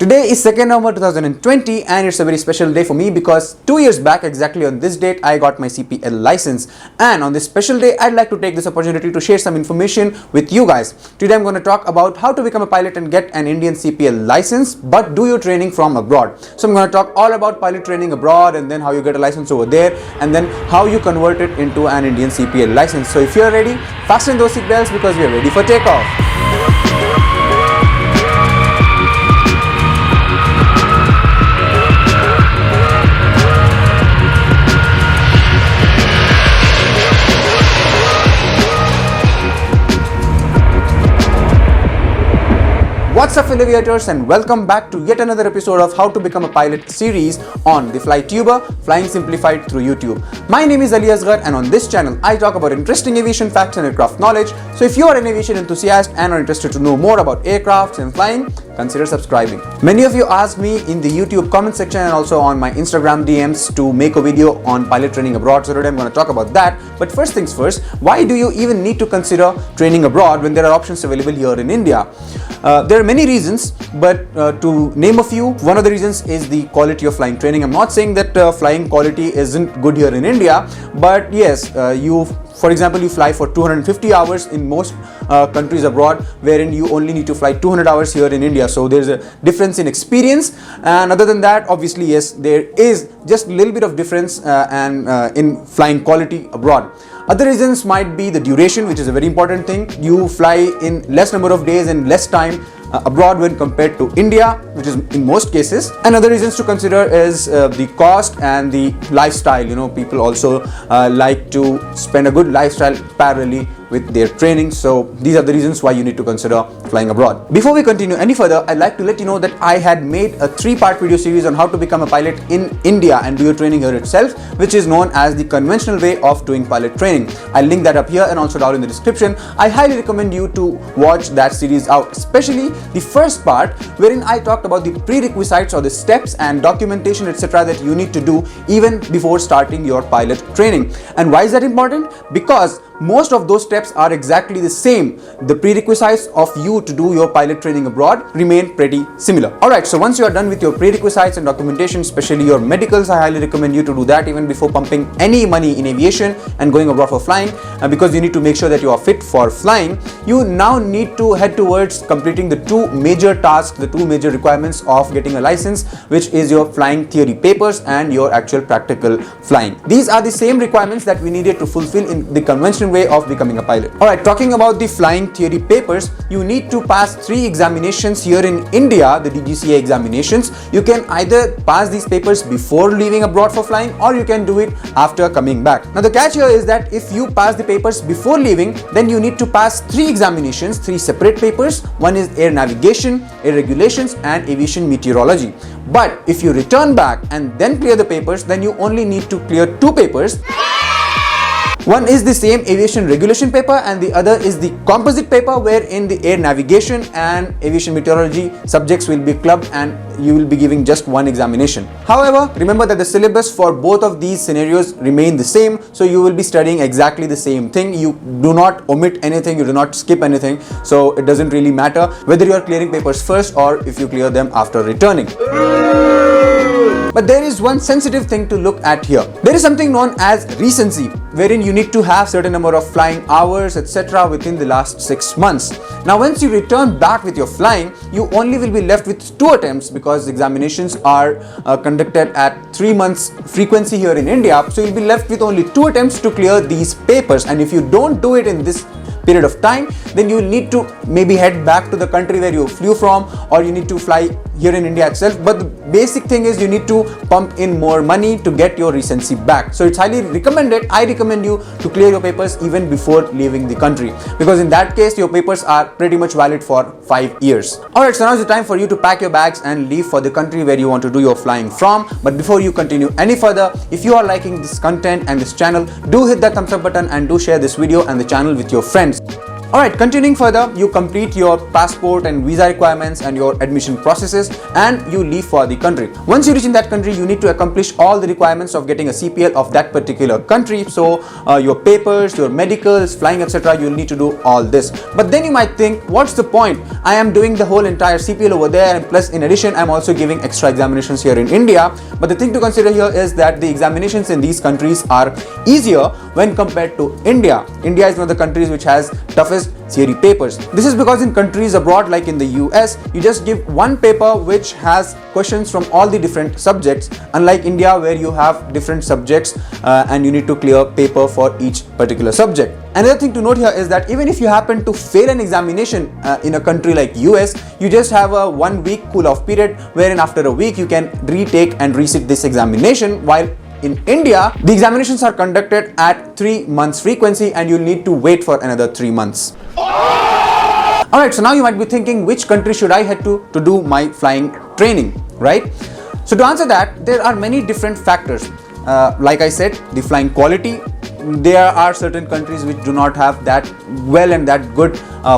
Today is 2nd November 2020 and it's a very special day for me because 2 years back exactly on this date I got my CPL license, and on this special day I'd like to take this opportunity to share some information with you guys. Today I'm going to talk about how to become a pilot and get an Indian CPL license but do your training from abroad. So I'm going to talk all about pilot training abroad and then how you get a license over there and then how you convert it into an Indian CPL license. So if you're ready, fasten those seatbelts because we are ready for takeoff. What's up fellow aviators, and welcome back to yet another episode of How to Become a Pilot series on the FlyTuber, Flying Simplified through YouTube. My name is Ali Asghar and on this channel I talk about interesting aviation facts and aircraft knowledge. So if you are an aviation enthusiast and are interested to know more about aircrafts and flying, consider subscribing. Many of you asked me in the YouTube comment section and also on my Instagram DMs to make a video on pilot training abroad, so today I'm going to talk about that. But first things first, why do you even need to consider training abroad when there are options available here in India? There are many reasons, but to name a few, one of the reasons is the quality of flying training. I'm not saying that flying quality isn't good here in India, but yes, for example, you fly for 250 hours in most countries abroad, wherein you only need to fly 200 hours here in India. So there's a difference in experience, and other than that, obviously, yes, there is just a little bit of difference in flying quality abroad. Other reasons might be the duration, which is a very important thing. You fly in less number of days and less time abroad when compared to India, which is in most cases. And other reasons to consider is the cost and the lifestyle. You know, people also like to spend a good lifestyle parallelly with their training. So these are the reasons why you need to consider flying abroad. Before we continue any further, I'd like to let you know that I had made a 3-part video series on how to become a pilot in India and do your training here itself, which is known as the conventional way of doing pilot training. I'll link that up here and also down in the description. I highly recommend you to watch that series out, especially the first part wherein I talked about the prerequisites or the steps and documentation etc. that you need to do even before starting your pilot training. And why is that important? Because most of those steps are exactly the same. The prerequisites of you to do your pilot training abroad remain pretty similar. Alright, so once you are done with your prerequisites and documentation, especially your medicals, I highly recommend you to do that even before pumping any money in aviation and going abroad for flying, because you need to make sure that you are fit for flying. You now need to head towards completing the 2 major tasks, the 2 major requirements of getting a license, which is your flying theory papers and your actual practical flying. These are the same requirements that we needed to fulfill in the conventional way of becoming a pilot. Alright, talking about the flying theory papers, you need to pass 3 examinations here in India, the DGCA examinations. You can either pass these papers before leaving abroad for flying or you can do it after coming back. Now the catch here is that if you pass the papers before leaving, then you need to pass 3 examinations, 3 separate papers. One is air navigation, air regulations and aviation meteorology. But if you return back and then clear the papers, then you only need to clear 2 papers. One is the same aviation regulation paper and the other is the composite paper, wherein the air navigation and aviation meteorology subjects will be clubbed and you will be giving just 1 examination. However, remember that the syllabus for both of these scenarios remain the same, so you will be studying exactly the same thing. You do not omit anything, you do not skip anything, so it doesn't really matter whether you are clearing papers first or if you clear them after returning. But there is one sensitive thing to look at here. There is something known as recency, wherein you need to have certain number of flying hours etc. within the last 6 months. Now once you return back with your flying, you only will be left with 2 attempts because examinations are conducted at 3 months frequency here in India. So you'll be left with only 2 attempts to clear these papers, and if you don't do it in this period of time, then you will need to maybe head back to the country where you flew from, or you need to fly here in India itself. But the basic thing is you need to pump in more money to get your recency back. So it's highly recommended, I recommend you to clear your papers even before leaving the country, because in that case your papers are pretty much valid for 5 years. Alright, so now is the time for you to pack your bags and leave for the country where you want to do your flying from. But before you continue any further, if you are liking this content and this channel, do hit that thumbs up button and do share this video and the channel with your friends. Alright, continuing further, you complete your passport and visa requirements and your admission processes and you leave for the country. Once you reach in that country, you need to accomplish all the requirements of getting a CPL of that particular country. So your papers, your medicals, flying, etc. you'll need to do all this. But then you might think, what's the point? I am doing the whole entire CPL over there, and plus in addition I'm also giving extra examinations here in India. But the thing to consider here is that the examinations in these countries are easier when compared to India. India is one of the countries which has toughest theory papers. This is because in countries abroad like in the US, you just give one paper which has questions from all the different subjects, unlike India where you have different subjects and you need to clear paper for each particular subject. Another thing to note here is that even if you happen to fail an examination in a country like US, you just have a 1 week cool off period wherein after a week you can retake and resit this examination, while in India, the examinations are conducted at 3 months frequency and you'll need to wait for another 3 months. Alright, so now you might be thinking, which country should I head to do my flying training, right? So to answer that, there are many different factors. Like I said, the flying quality. There are certain countries which do not have that well and that good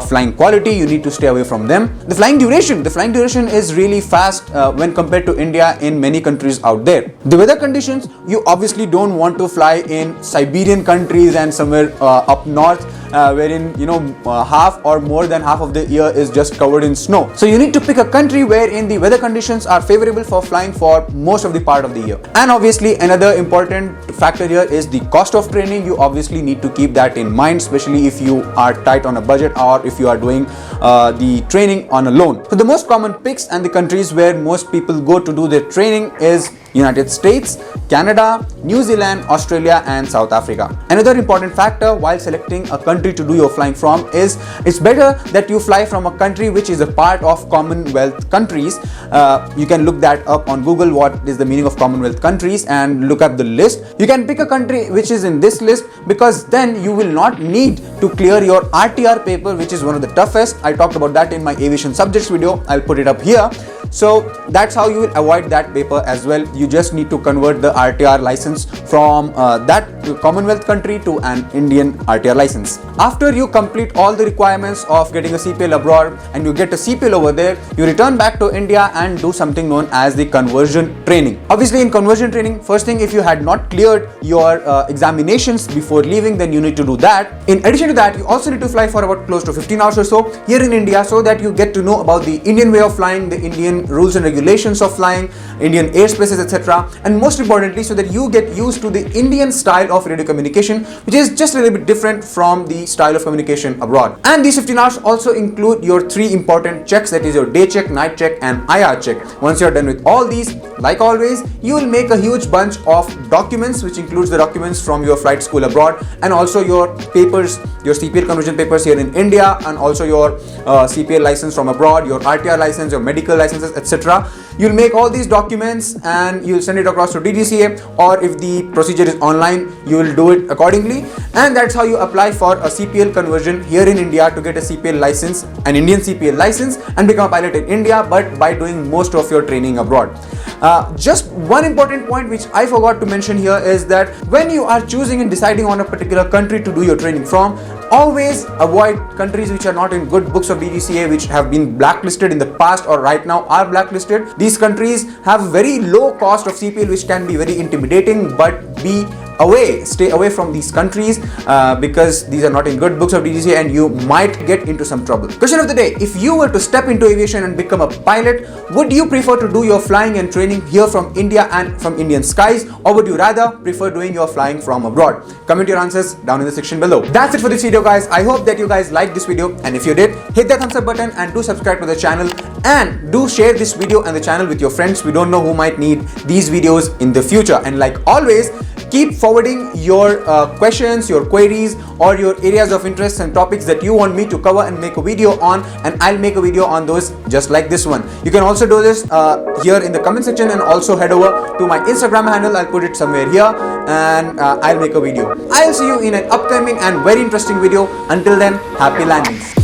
flying quality. You need to stay away from them. The flying duration is really fast when compared to India in many countries out there. The weather conditions, you obviously don't want to fly in Siberian countries and somewhere up north wherein half or more than half of the year is just covered in snow. So you need to pick a country wherein the weather conditions are favorable for flying for most of the part of the year. And obviously another important factor here is the cost of training. You obviously need to keep that in mind, especially if you are tight on a budget or if you are doing the training on a loan. So the most common picks and the countries where most people go to do their training is United States, Canada, New Zealand, Australia and South Africa. Another important factor while selecting a country to do your flying from is it's better that you fly from a country which is a part of Commonwealth countries. You can look that up on Google, what is the meaning of Commonwealth countries, and look up the list. You can pick a country which is in this list because then you will not need to clear your RTR paper, which is one of the toughest. I talked about that in my aviation subjects video. I'll put it up here. So that's how you will avoid that paper as well. You just need to convert the RTR license from that Commonwealth country to an Indian RTR license. After you complete all the requirements of getting a CPL abroad and you get a CPL over there, you return back to India and do something known as the conversion training. Obviously in conversion training, first thing, if you had not cleared your examinations before leaving, then you need to do that. In addition to that, you also need to fly for about close to 15 hours or so here in India so that you get to know about the Indian way of flying, the Indian rules and regulations of flying, Indian airspaces, etc. And most importantly, so that you get used to the Indian style of radio communication, which is just a little bit different from the style of communication abroad. And these 15 hours also include your 3 important checks, that is your day check, night check and IR check. Once you're done with all these, like always, you will make a huge bunch of documents, which includes the documents from your flight school abroad and also your papers, your CPL conversion papers here in India, and also your CPL license from abroad, your RTR license, your medical licenses, etc. You'll make all these documents and you'll send it across to DGCA, or if the procedure is online, you will do it accordingly. And that's how you apply for a CPL conversion here in India to get a CPL license, an Indian CPL license, and become a pilot in India, but by doing most of your training abroad. Just one important point which I forgot to mention here is that when you are choosing and deciding on a particular country to do your training from, always avoid countries which are not in good books of DGCA, which have been blacklisted in the past or right now are blacklisted. These countries have very low cost of CPL, which can be very intimidating, but stay away from these countries because these are not in good books of DGCA and you might get into some trouble. Question of the day: if you were to step into aviation and become a pilot, would you prefer to do your flying and training here from India and from Indian skies, or would you rather prefer doing your flying from abroad? Comment your answers down in the section below. That's it for this video, guys. I hope that you guys liked this video, and if you did, hit that thumbs up button and do subscribe to the channel, and do share this video and the channel with your friends. We don't know who might need these videos in the future. And like always, keep forwarding your questions, your queries, or your areas of interest and topics that you want me to cover and make a video on, and I'll make a video on those just like this one. You can also do this here in the comment section, and also head over to my Instagram handle. I'll put it somewhere here, and I'll make a video. I'll see you in an upcoming and very interesting video. Until then, happy landings.